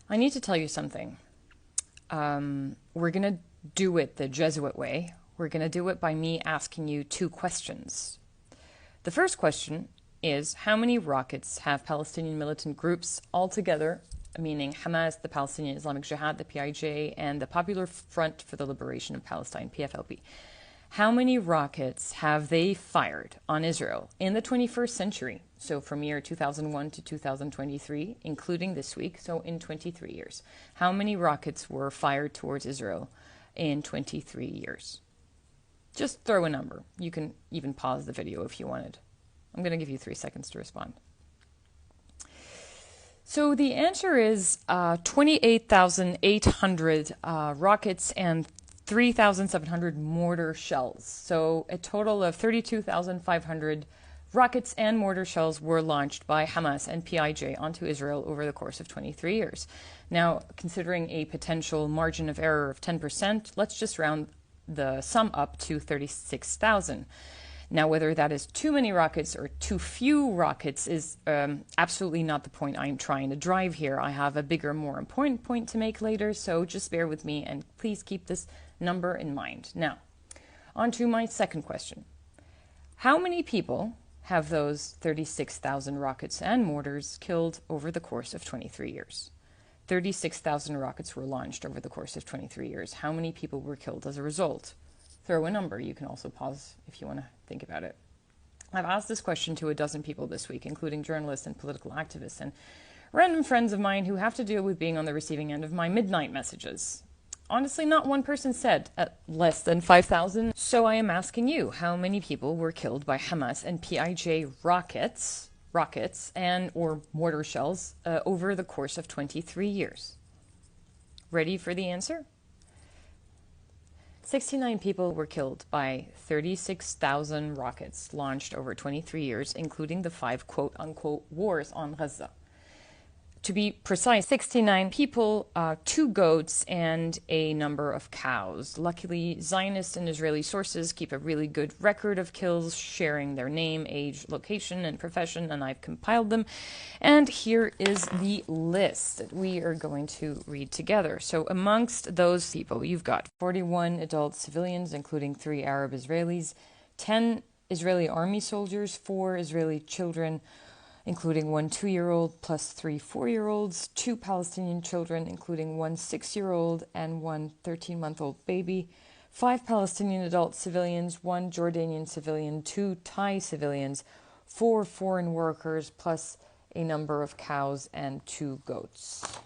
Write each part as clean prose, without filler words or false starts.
I need to tell you something. We're going to do it the Jesuit way. We're going to do it by me asking you two questions. The first question is, how many rockets have Palestinian militant groups altogether, meaning Hamas, the Palestinian Islamic Jihad, the PIJ, and the Popular Front for the Liberation of Palestine, PFLP, how many rockets have they fired on Israel in the 21st century? So from year 2001 to 2023, including this week, so in 23 years. How many rockets were fired towards Israel in 23 years? Just throw a number. You can even pause the video if you wanted. I'm going to give you 3 seconds to respond. So the answer is 28,800 rockets and 3,700 mortar shells. So a total of 32,500 rockets and mortar shells were launched by Hamas and PIJ onto Israel over the course of 23 years. Now, considering a potential margin of error of 10%, let's just round the sum up to 36,000. Now, whether that is too many rockets or too few rockets is absolutely not the point I'm trying to drive here. I have a bigger, more important point to make later, so just bear with me and please keep this number in mind. Now, on to my second question. How many people have those 36,000 rockets and mortars killed over the course of 23 years? 36,000 rockets were launched over the course of 23 years. How many people were killed as a result? Throw a number. You can also pause if you want to think about it. I've asked this question to a dozen people this week, including journalists and political activists and random friends of mine who have to deal with being on the receiving end of my midnight messages. Honestly, not one person said less than 5,000. So I am asking you, how many people were killed by Hamas and PIJ rockets and or mortar shells over the course of 23 years? Ready for the answer? 69 people were killed by 36,000 rockets launched over 23 years, including the 5 quote-unquote wars on Gaza. To be precise, 69 people, 2 goats, and a number of cows. Luckily, Zionist and Israeli sources keep a really good record of kills, sharing their name, age, location, and profession, and I've compiled them. And here is the list that we are going to read together. So amongst those people, you've got 41 adult civilians, including 3 Arab Israelis, 10 Israeli army soldiers, 4 Israeli children, including 1 2-year-old plus 3 4-year-olds, 2 Palestinian children, including 1 6-year-old and 1 13-month-old baby, 5 Palestinian adult civilians, 1 Jordanian civilian, 2 Thai civilians, 4 foreign workers, plus a number of cows and 2 goats.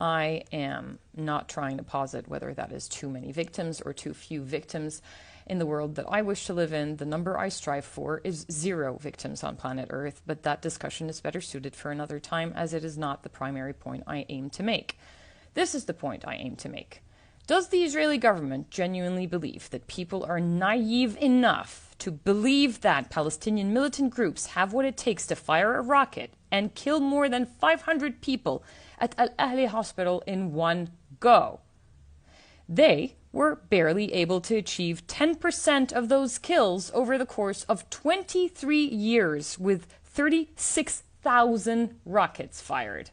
I am not trying to posit whether that is too many victims or too few victims. In the world that I wish to live in, the number I strive for is 0 victims on planet Earth, but that discussion is better suited for another time, as it is not the primary point I aim to make. This is the point I aim to make. Does the Israeli government genuinely believe that people are naive enough to believe that Palestinian militant groups have what it takes to fire a rocket and kill more than 500 people at Al-Ahli hospital in one go? They were barely able to achieve 10% of those kills over the course of 23 years with 36,000 rockets fired.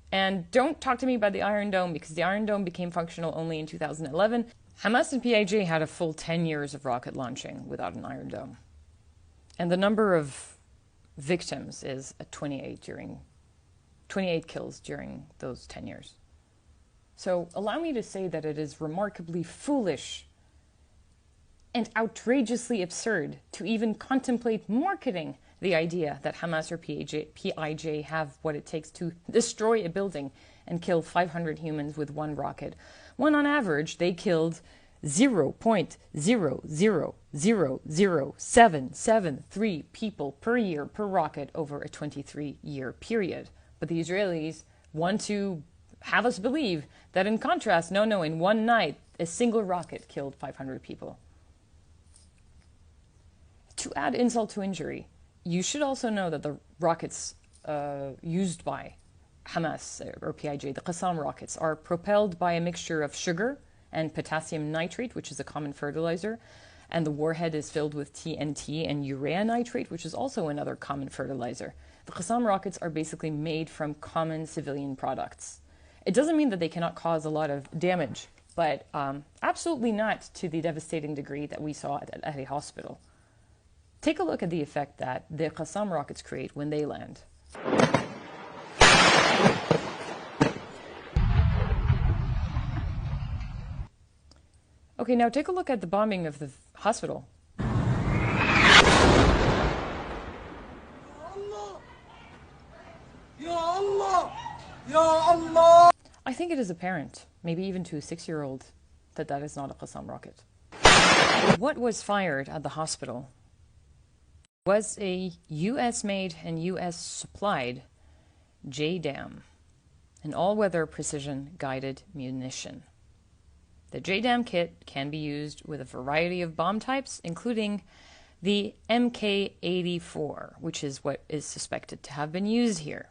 And don't talk to me about the Iron Dome, because the Iron Dome became functional only in 2011. Hamas and PIJ had a full 10 years of rocket launching without an Iron Dome. And the number of victims is 28 kills during those 10 years. So allow me to say that it is remarkably foolish and outrageously absurd to even contemplate marketing the idea that Hamas or PIJ have what it takes to destroy a building and kill 500 humans with 1 rocket, when on average they killed 0.0000773 people per year per rocket over a 23-year period. But the Israelis want to have us believe that, in contrast, no, in one night, a single rocket killed 500 people. To add insult to injury, you should also know that the rockets used by Hamas or PIJ, the Qassam rockets, are propelled by a mixture of sugar and potassium nitrate, which is a common fertilizer, and the warhead is filled with TNT and urea nitrate, which is also another common fertilizer. The Qassam rockets are basically made from common civilian products. It doesn't mean that they cannot cause a lot of damage, but absolutely not to the devastating degree that we saw at Al Ahli Hospital. Take a look at the effect that the Qassam rockets create when they land. Okay, now take a look at the bombing of the hospital. I think it is apparent, maybe even to a 6-year-old, that that is not a Qassam rocket. What was fired at the hospital was a US-made and US-supplied JDAM, an all-weather precision-guided munition. The JDAM kit can be used with a variety of bomb types, including the MK-84, which is what is suspected to have been used here.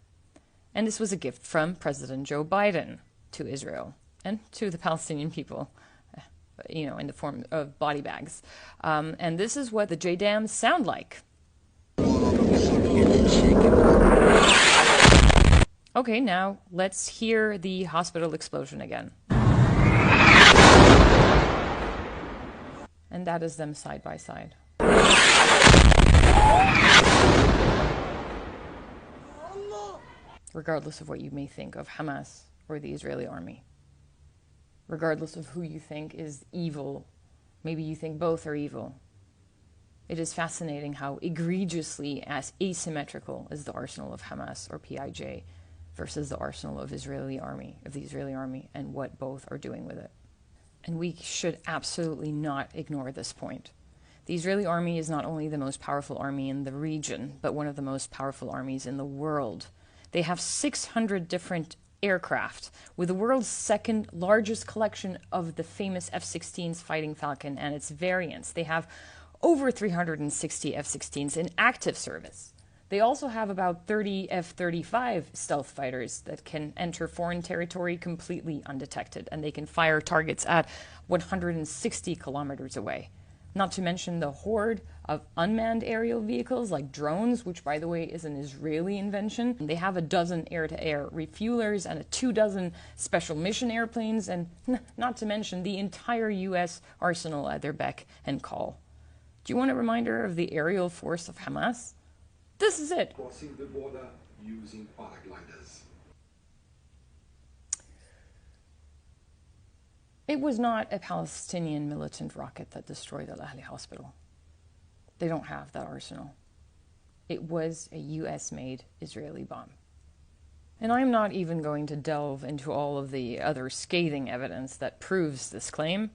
And this was a gift from President Joe Biden to Israel and to the Palestinian people, in the form of body bags. And this is what the JDAMs sound like. Okay, now let's hear the hospital explosion again. And that is them side by side. Regardless of what you may think of Hamas or the Israeli army. Regardless of who you think is evil, maybe you think both are evil. It is fascinating how egregiously as asymmetrical is the arsenal of Hamas or PIJ versus the arsenal of the Israeli army, and what both are doing with it. And we should absolutely not ignore this point. The Israeli army is not only the most powerful army in the region, but one of the most powerful armies in the world. They have 600 different aircraft, with the world's second largest collection of the famous F-16s Fighting Falcon and its variants. They have over 360 F-16s in active service. They also have about 30 F-35 stealth fighters that can enter foreign territory completely undetected, and they can fire targets at 160 kilometers away. Not to mention the horde of unmanned aerial vehicles like drones, which, by the way, is an Israeli invention. They have a dozen air-to-air refuelers and 24 special mission airplanes, and not to mention the entire U.S. arsenal at their beck and call. Do you want a reminder of the aerial force of Hamas? This is it. Crossing the border using paragliders. It was not a Palestinian militant rocket that destroyed Al Ahli Hospital. They don't have that arsenal. It was a US-made Israeli bomb. And I'm not even going to delve into all of the other scathing evidence that proves this claim.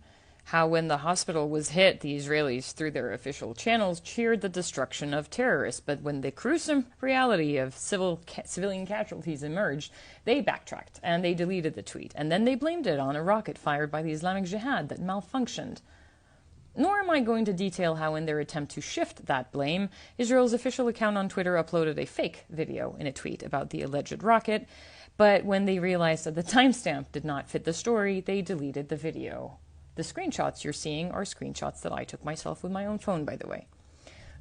How when the hospital was hit, the Israelis, through their official channels, cheered the destruction of terrorists. But when the gruesome reality of civilian casualties emerged, they backtracked and they deleted the tweet. And then they blamed it on a rocket fired by the Islamic Jihad that malfunctioned. Nor am I going to detail how in their attempt to shift that blame, Israel's official account on Twitter uploaded a fake video in a tweet about the alleged rocket. But when they realized that the timestamp did not fit the story, they deleted the video. The screenshots you're seeing are screenshots that I took myself with my own phone, by the way.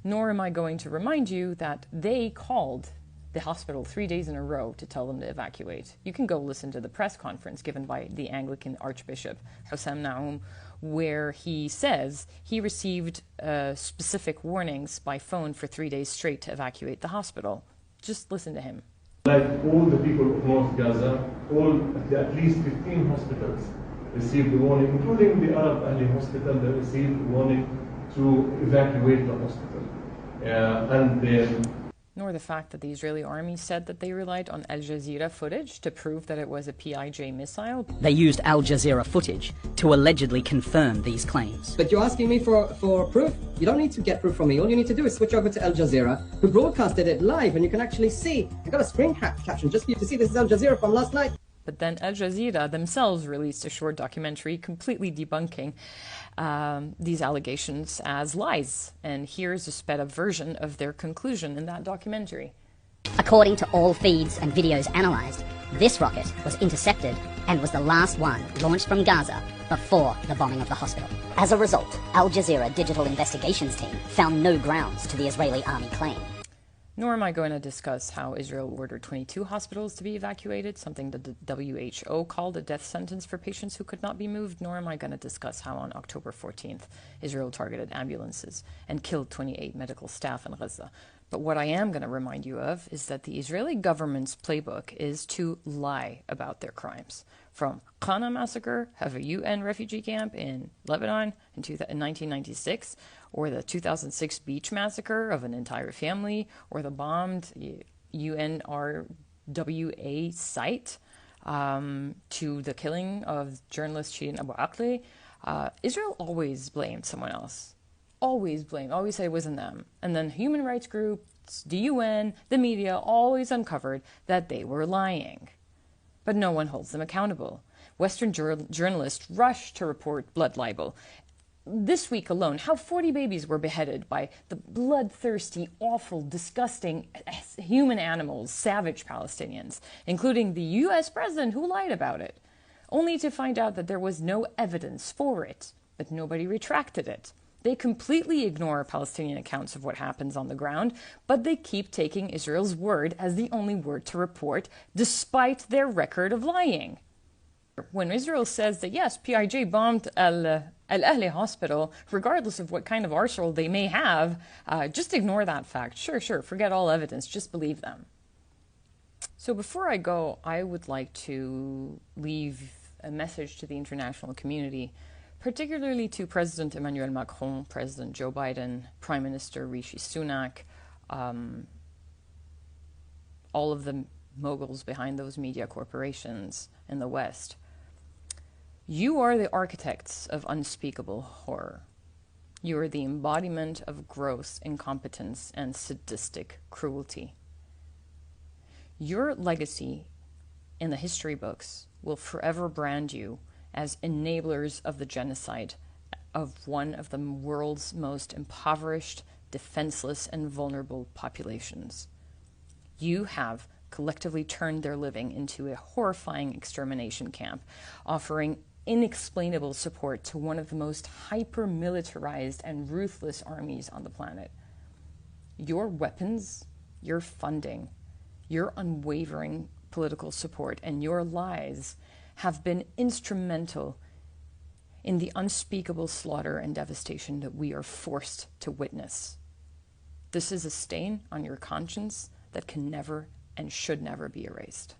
Nor am I going to remind you that they called the hospital 3 days in a row to tell them to evacuate. You can go listen to the press conference given by the Anglican Archbishop, Hussam Naum, where he says he received specific warnings by phone for 3 days straight to evacuate the hospital. Just listen to him. Like all the people of North Gaza, at least 15 hospitals received the warning, including the Arab Ahli Hospital, that received the warning to evacuate the hospital. Nor the fact that the Israeli army said that they relied on Al Jazeera footage to prove that it was a PIJ missile. They used Al Jazeera footage to allegedly confirm these claims. But you're asking me for proof? You don't need to get proof from me. All you need to do is switch over to Al Jazeera, who broadcasted it live, and you can actually see. I've got a screen caption just for you to see. This is Al Jazeera from last night. But then Al Jazeera themselves released a short documentary completely debunking these allegations as lies. And here's a sped-up version of their conclusion in that documentary. According to all feeds and videos analysed, this rocket was intercepted and was the last one launched from Gaza before the bombing of the hospital. As a result, Al Jazeera Digital Investigations Team found no grounds to the Israeli army claim. Nor am I going to discuss how Israel ordered 22 hospitals to be evacuated, something that the WHO called a death sentence for patients who could not be moved. Nor am I going to discuss how on October 14th, Israel targeted ambulances and killed 28 medical staff in Gaza. But what I am going to remind you of is that the Israeli government's playbook is to lie about their crimes. From Qana massacre of a UN refugee camp in Lebanon in 1996, or the 2006 beach massacre of an entire family, or the bombed UNRWA site, to the killing of journalist Shirin Abu Akleh, Israel always blamed someone else. Always blamed, always said it wasn't them. And then human rights groups, the UN, the media always uncovered that they were lying. But no one holds them accountable. Western journalists rush to report blood libel. This week alone, how 40 babies were beheaded by the bloodthirsty, awful, disgusting human animals, savage Palestinians, including the US president who lied about it, only to find out that there was no evidence for it, but nobody retracted it. They completely ignore Palestinian accounts of what happens on the ground, but they keep taking Israel's word as the only word to report, despite their record of lying. When Israel says that, yes, PIJ bombed Al-Ahli hospital, regardless of what kind of arsenal they may have, just ignore that fact. Sure, forget all evidence, just believe them. So before I go, I would like to leave a message to the international community, particularly to President Emmanuel Macron, President Joe Biden, Prime Minister Rishi Sunak, all of the moguls behind those media corporations in the West. You are the architects of unspeakable horror. You are the embodiment of gross incompetence and sadistic cruelty. Your legacy in the history books will forever brand you as enablers of the genocide of one of the world's most impoverished, defenseless, and vulnerable populations. You have collectively turned their living into a horrifying extermination camp, offering inexplainable support to one of the most hyper-militarized and ruthless armies on the planet. Your weapons, your funding, your unwavering political support, and your lies have been instrumental in the unspeakable slaughter and devastation that we are forced to witness. This is a stain on your conscience that can never and should never be erased.